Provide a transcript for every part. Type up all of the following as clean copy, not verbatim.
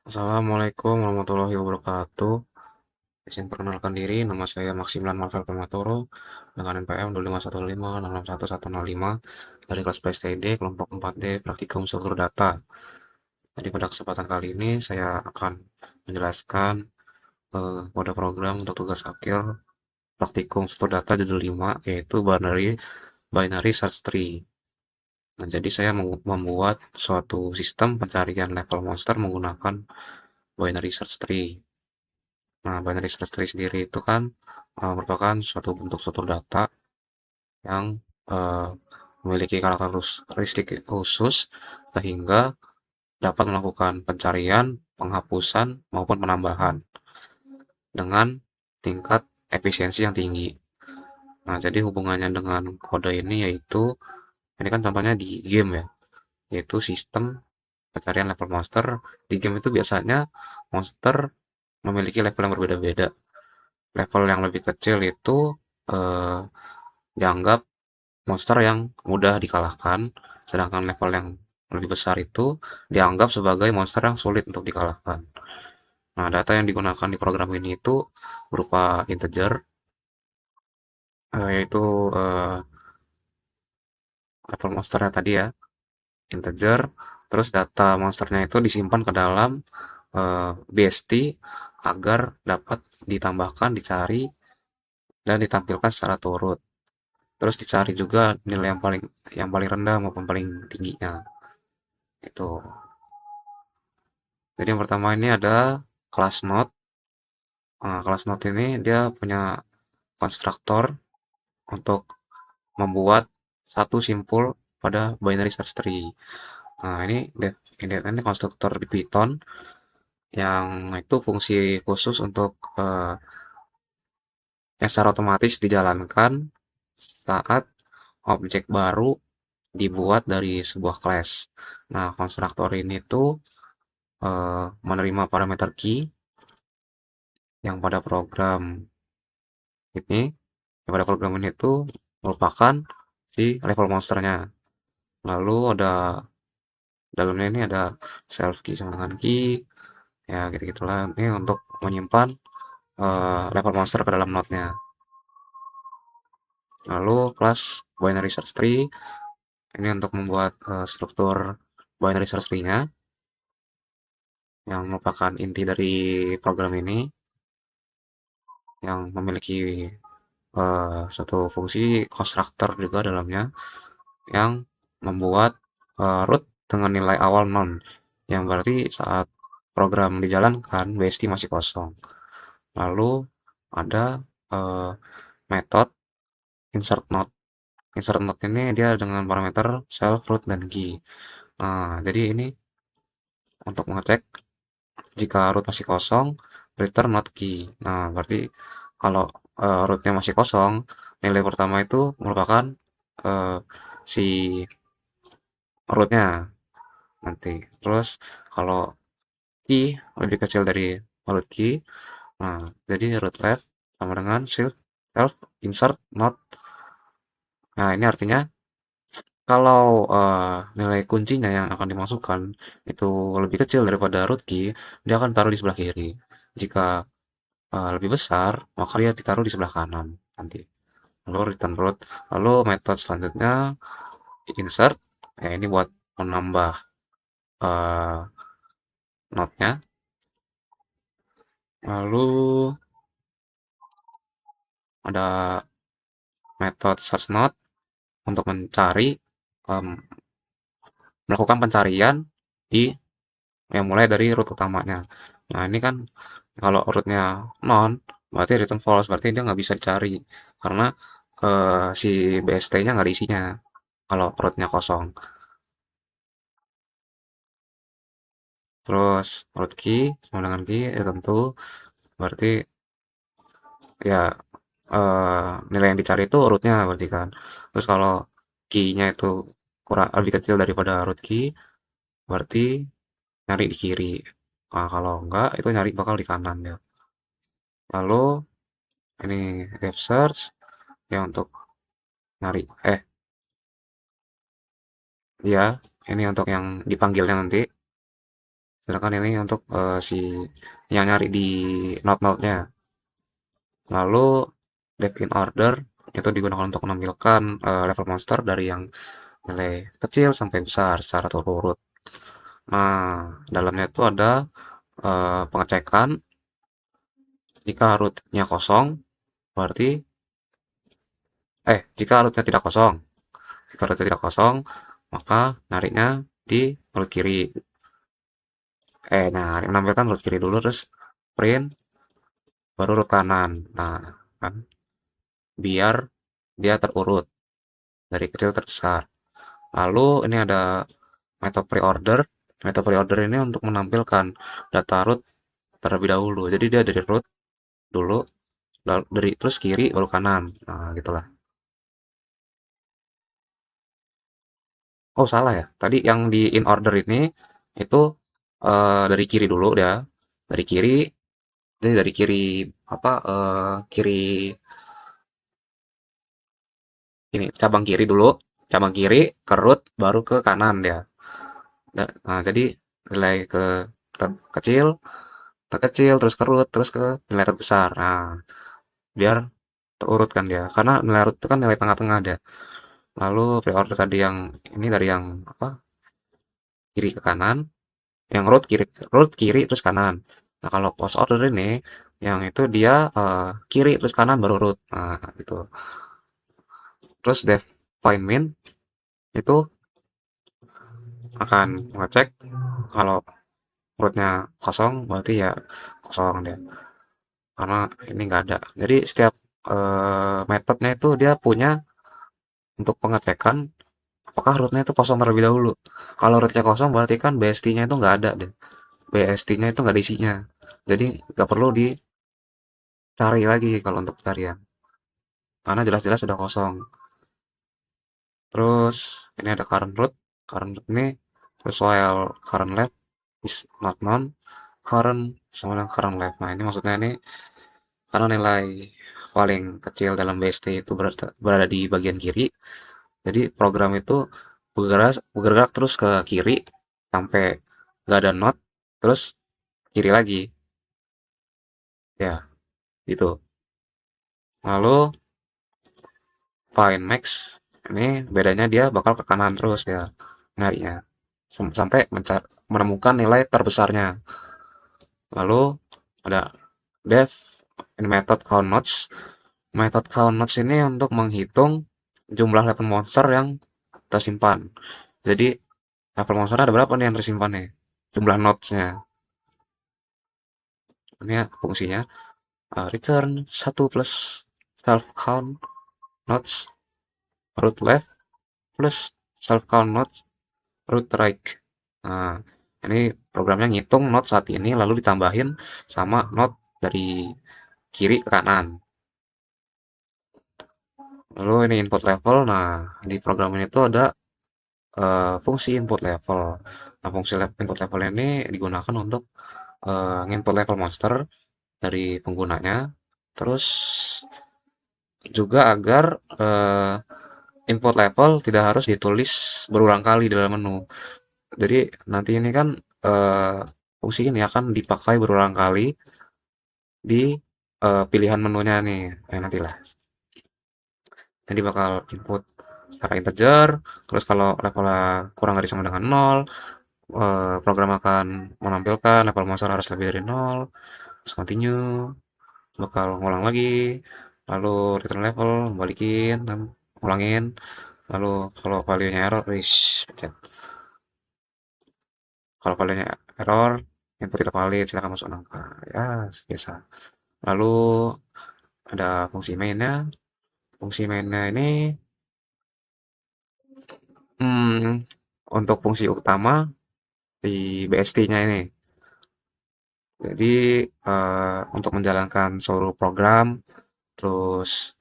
Assalamualaikum warahmatullahi wabarakatuh. Izin perkenalkan diri, nama saya Maximilian Marvel Pematoro dengan NPM 25156611105 dari kelas PSTD kelompok 4D Praktikum Struktur Data. Jadi pada kesempatan kali ini saya akan menjelaskan kode program untuk tugas akhir Praktikum Struktur Data judul 5 yaitu Binary Search Tree. Nah, jadi saya membuat suatu sistem pencarian level monster menggunakan binary search tree. Nah, binary search tree sendiri itu kan merupakan suatu bentuk struktur data yang eh, memiliki karakteristik khusus sehingga dapat melakukan pencarian, penghapusan, maupun penambahan dengan tingkat efisiensi yang tinggi. Nah, jadi hubungannya dengan kode ini yaitu, ini kan contohnya di game ya, yaitu sistem pencarian level monster. Di game itu biasanya monster memiliki level yang berbeda-beda. Level yang lebih kecil itu eh, dianggap monster yang mudah dikalahkan, sedangkan level yang lebih besar itu dianggap sebagai monster yang sulit untuk dikalahkan. Nah, data yang digunakan di program ini itu berupa integer, yaitu eh, level monsternya tadi ya, integer, terus data monsternya itu disimpan ke dalam BST agar dapat ditambahkan, dicari, dan ditampilkan secara turut. Terus dicari juga nilai yang paling rendah maupun paling tingginya. Itu. Jadi yang pertama ini ada class node. Nah, class node ini dia punya konstruktor untuk membuat satu simpul pada binary search tree. Nah, ini konstruktor di Python yang itu fungsi khusus untuk yang secara otomatis dijalankan saat objek baru dibuat dari sebuah class. Nah, konstruktor ini tuh menerima parameter key yang pada program ini, yang pada program ini tuh merupakan si level monsternya. Lalu ada dalamnya ini ada self key sama dengan key, ya gitu gitulah. Ini untuk menyimpan level monster ke dalam node-nya. Lalu kelas binary search tree ini untuk membuat struktur binary search tree-nya yang merupakan inti dari program ini yang memiliki satu fungsi constructor juga dalamnya yang membuat root dengan nilai awal non, yang berarti saat program dijalankan BST masih kosong. Lalu ada eh, metode insert node. Insert node ini dia dengan parameter self, root, dan key. Nah, jadi ini untuk mengecek jika root masih kosong, return not key. Nah, berarti kalau rootnya masih kosong, nilai pertama itu merupakan eh, si rootnya nanti. Terus kalau key lebih kecil dari root key, nah jadi root left sama dengan self insert not. Nah, ini artinya kalau nilai kuncinya yang akan dimasukkan itu lebih kecil daripada root key, dia akan taruh di sebelah kiri. Jika lebih besar, maka dia ditaruh di sebelah kanan nanti. Lalu return root. Lalu metode selanjutnya insert. Ya, ini buat menambah eh, node-nya. Lalu ada metode search node untuk em, melakukan pencarian di yang mulai dari root utamanya. Nah, ini kan kalau rootnya non, berarti return false, berarti dia nggak bisa dicari karena si BST-nya nggak ada isinya kalau rootnya kosong. Terus root key sama dengan key ya tentu berarti ya nilai yang dicari itu rootnya berarti kan. Terus kalau key-nya itu kurang lebih kecil daripada root key, berarti nyari di kiri. Nah, kalau enggak itu nyari bakal di kanan ya. Lalu ini depth search ya untuk nyari ya ini untuk yang dipanggilnya nanti. Sedangkan ini untuk si yang nyari di node-node-nya. Lalu dev in order itu digunakan untuk menampilkan level monster dari yang nilai kecil sampai besar secara terurut. Nah, dalamnya itu ada pengecekan. Jika rootnya kosong, berarti jika rootnya tidak kosong, jika rootnya tidak kosong, maka nariknya di root kiri. Nah, menampilkan root kiri dulu, terus print, baru root kanan. Nah, kan, biar dia terurut dari kecil terbesar. Lalu ini ada method pre-order. Method pre-order ini untuk menampilkan data root terlebih dahulu. Jadi dia dari root dulu, lalu dari terus kiri baru kanan. Nah, gitulah. Oh, salah ya. Tadi yang di in order ini itu dari kiri dulu ya. Dari kiri, jadi dari kiri apa kiri ini cabang kiri dulu, cabang kiri ke root baru ke kanan ya. Nah, jadi nilai ke kecil, terkecil terus ke root terus ke nilai terbesar. Nah, biar terurut kan dia. Karena nilai root itu kan nilai tengah-tengah dia. Lalu pre-order tadi yang ini dari yang apa? Kiri ke kanan, yang root kiri terus kanan. Nah, kalau post order ini yang itu dia kiri terus kanan baru root. Nah, gitu. Terus def find min itu akan mengecek kalau rootnya kosong berarti ya kosong dia. Karena ini enggak ada. Jadi setiap metodenya itu dia punya untuk pengecekan apakah rootnya itu kosong terlebih dahulu. Kalau rootnya kosong berarti kan BST-nya itu nggak ada deh. BST-nya itu nggak ada isinya. Jadi nggak perlu dicari lagi kalau untuk pencarian. Karena jelas-jelas sudah kosong. Terus ini ada current root. Current root ini terus while current left is not known. Current sama dengan current left. Nah, ini maksudnya ini karena nilai paling kecil dalam BST itu berada di bagian kiri. Jadi program itu bergerak terus ke kiri sampai nggak ada not, terus kiri lagi. Ya, gitu. Lalu find max ini bedanya dia bakal ke kanan terus ya nyarinya sampai menemukan nilai terbesarnya. Lalu ada def ini method count nodes. Method count nodes ini untuk menghitung jumlah level monster yang tersimpan. Jadi level monster ada berapa nih yang tersimpan nih? Jumlah nodesnya. Ini ya, fungsinya return 1 plus self count nodes root left plus self count nodes root right. Nah, ini programnya ngitung not saat ini lalu ditambahin sama not dari kiri ke kanan. Lalu ini input level. Nah, di program ini tuh ada fungsi input level. Nah, fungsi input level ini digunakan untuk input level monster dari penggunanya. Terus juga agar input level tidak harus ditulis berulang kali dalam menu. Jadi nanti ini kan fungsi ini akan dipakai berulang kali di pilihan menunya nih. Nantilah. Jadi bakal input secara integer, terus kalau levelnya kurang dari sama dengan 0, program akan menampilkan level monster harus lebih dari 0, terus continue, bakal ngulang lagi, lalu return level, balikin, dan ulangin, lalu kalau value-nya error, pencet. Kalau value-nya error, input tidak valid, silakan masuk angka. Ya, biasa. Lalu ada fungsi mainnya. Fungsi mainnya ini untuk fungsi utama di BST-nya ini. Jadi untuk menjalankan seluruh program, terus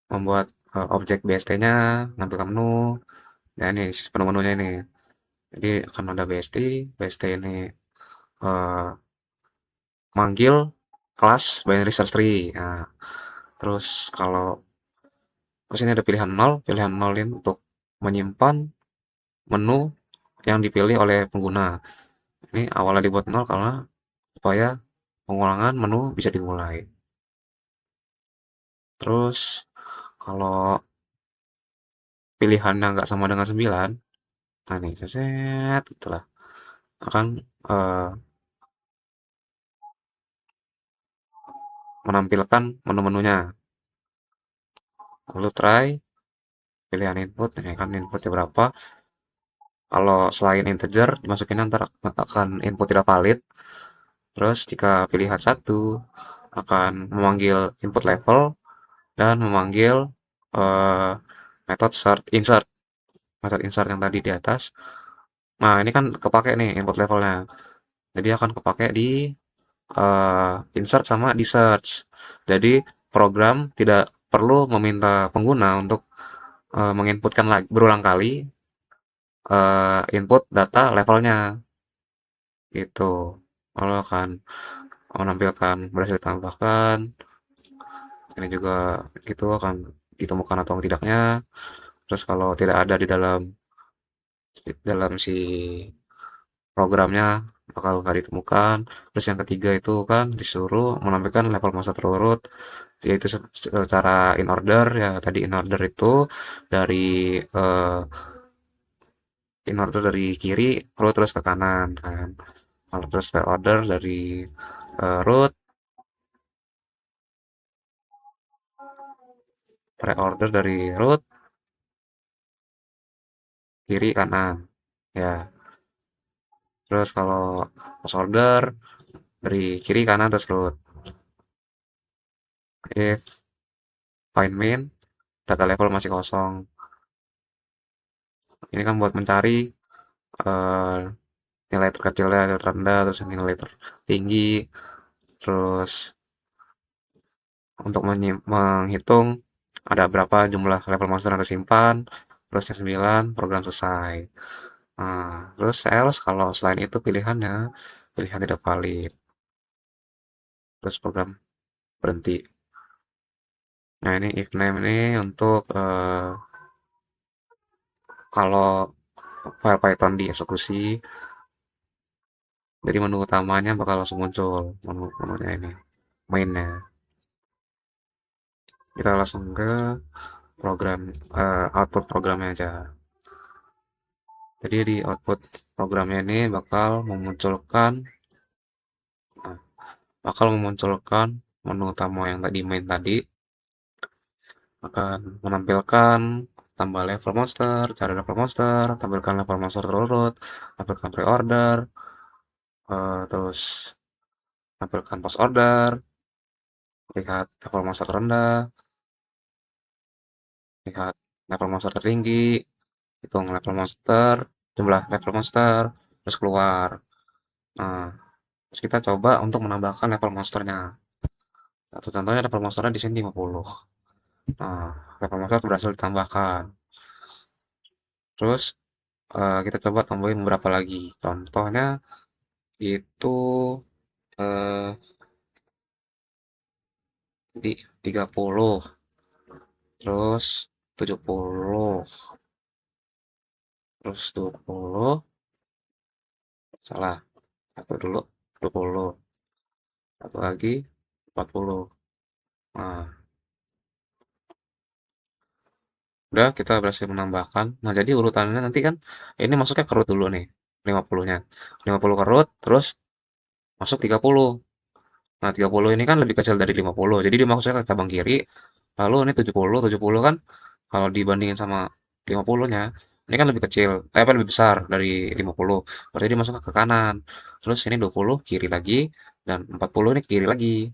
membuat objek BST-nya, menampilkan menu, ya ini menu-menunya ini. Jadi akan ada BST, BST ini eh, manggil kelas binary search tree. Nah, terus terus ini ada pilihan 0 ini untuk menyimpan menu yang dipilih oleh pengguna. Ini awalnya dibuat nol karena supaya pengulangan menu bisa dimulai. Terus kalau pilihannya nggak sama dengan 9, nah nih seset gitulah akan eh, menampilkan menu-menunya. Lalu try pilihan input, ini kan inputnya berapa. Kalau selain integer dimasukin ntar akan input tidak valid. Terus jika pilihan satu akan memanggil input level dan memanggil eh, metode insert, metode insert yang tadi di atas. Nah ini kan kepake nih input levelnya. Jadi akan kepake di insert sama di search. Jadi program tidak perlu meminta pengguna untuk menginputkan lagi berulang kali input data levelnya itu. Lalu akan menampilkan berhasil ditambahkan. Ini juga gitu akan ditemukan atau tidaknya. Terus kalau tidak ada di dalam dalam si programnya bakal nggak ditemukan. Terus yang ketiga itu kan disuruh menampilkan level masa terurut, yaitu secara in order ya. Tadi in order itu dari eh, in order dari kiri root terus ke kanan kan. Kalau terus reorder dari root, reorder dari root kiri kanan ya. Terus kalau post order dari kiri kanan terus root. If find min data level masih kosong. Ini kan buat mencari eh, nilai terkecilnya, nilai terendah, terus nilai tertinggi, terus untuk menghitung ada berapa jumlah level monster yang tersimpan, terus yang 9 program selesai. Nah, terus else kalau selain itu pilihannya pilihan tidak valid, terus program berhenti. Nah ini if name ini untuk kalau file Python dieksekusi, jadi menu utamanya bakal langsung muncul menunya ini mainnya. Kita langsung ke program output programnya aja. Jadi di output programnya ini nah, bakal memunculkan menu utama yang tadi main tadi akan menampilkan tambah level monster, cari level monster, tampilkan level monster terurut, tampilkan pre-order, terus tampilkan post order, lihat level monster terendah, lihat level monster tertinggi, hitung level monster, jumlah level monster, terus keluar. Nah, terus kita coba untuk menambahkan level monsternya. Satu contohnya level monsternya di sini 50. Nah, level monster berhasil ditambahkan. Terus kita coba tambahin beberapa lagi. Contohnya itu eh, di 30, terus 70, terus 20, salah, satu dulu, 20, satu lagi 40. Nah, udah kita berhasil menambahkan. Nah, jadi urutannya nanti kan ini masuknya ke root dulu nih, 50-nya. 50 ke root, terus masuk 30. Nah, 30 ini kan lebih kecil dari 50. Jadi dia masuknya ke cabang kiri. Lalu ini 70, 70 kan kalau dibandingin sama 50-nya, ini kan lebih kecil, apa lebih besar dari 50. Berarti dia masuk ke kanan. Terus ini 20 kiri lagi dan 40 ini kiri lagi.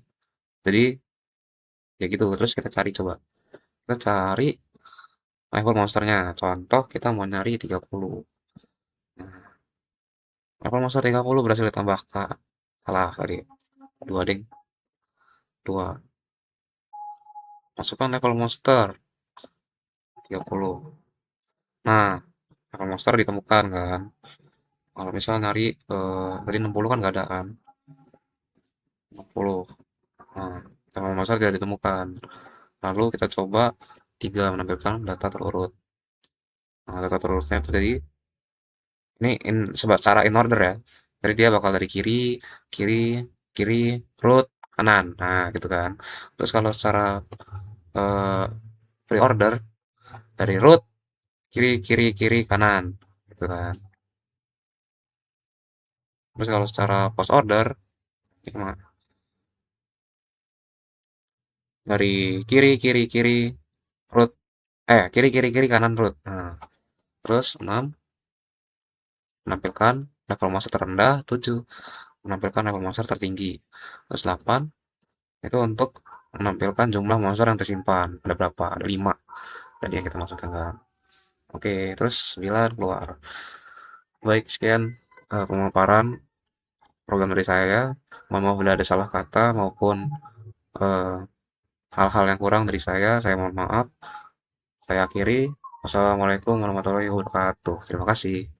Jadi ya gitu. Terus kita cari coba. Kita cari level monsternya. Contoh kita mau nyari 30. Nah, level monster 30 berhasil ditambahkan. Salah tadi. Dua ding. Dua. Masukkan level monster 30. Nah, level monster ditemukan kan. Kalau misal nyari tadi 60 kan nggak ada kan. 60. Nah, level monster tidak ditemukan. Lalu kita coba 3 menampilkan data terurut. Nah, data terurutnya itu jadi ini secara in order ya. Jadi dia bakal dari kiri, kiri, kiri, root, kanan. Nah, gitu kan. Terus kalau secara eh, pre-order dari root, kiri, kiri, kiri, kanan. Gitu kan. Terus kalau secara post order, dari kiri, kiri, kiri, root, kiri, kiri, kiri, kanan, root. Nah, terus 6 menampilkan level monster terendah, 7 menampilkan level monster tertinggi. Terus 8 itu untuk menampilkan jumlah monster yang tersimpan. Ada berapa? Ada 5 tadi yang kita masukkan kan. Oke, terus 9 keluar. Baik, sekian pemaparan program dari saya. Mohon maaf bila ada salah kata maupun eh, hal-hal yang kurang dari saya. Saya mohon maaf. Saya akhiri. Wassalamualaikum warahmatullahi wabarakatuh. Terima kasih.